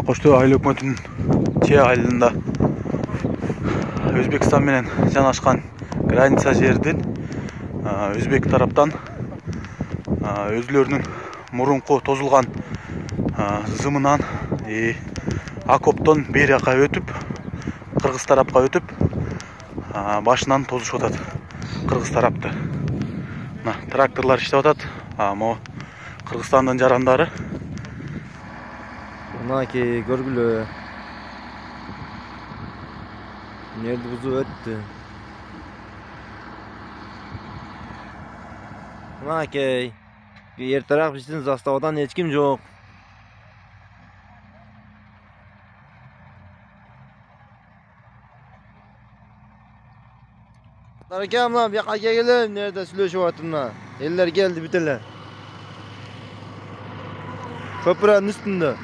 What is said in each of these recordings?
Кош Төө айыл өкмөтүнүн Чия айылында Өзбекстан менен жанашкан граница жердин өзбек тараптан өзүлөрүнүн мурунку тозулган зымынан окоптон бери жака өтүп, кыргыз тарапка өтүп, башынан тозушуп атат кыргыз тарапты. Тракторлар иштеп атат. Могу Кыргызстандын жарандары. Мынакей көргүлө. Жерди бузуп өттү. Мынакей. Эртерээк биздин заставадан эч ким жок. Таракам мына бияка келгиле, нерде сүйлөшүп атып мына. Элдер келди бүт эле. Көпүрөнүн үстүндө.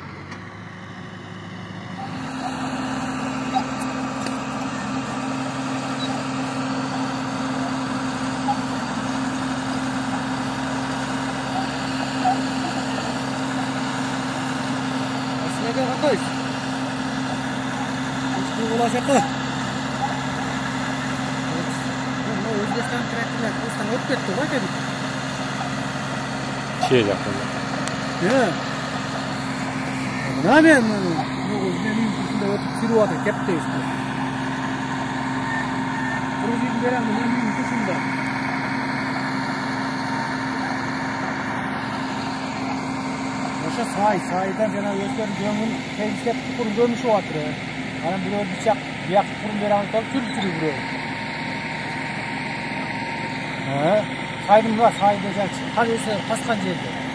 Aslında kardeş. Üstü ulaşakı. Özbekistan traktörler Kırgızstan'a öp ketdi bak edik. Чия жактан. Mına men özünün üstünde ötüp sürüp atır kepti üstü. Kırgız yedin veren mının üstünde. Oşa saydan jana özgörün göңүн temizlep çukurun gömüşüp atır. Ana birөө bıçak biyak çukurun beri antalып sürüp birөө. Saydın var, sayda cançı. Kalesi kaskan жерде.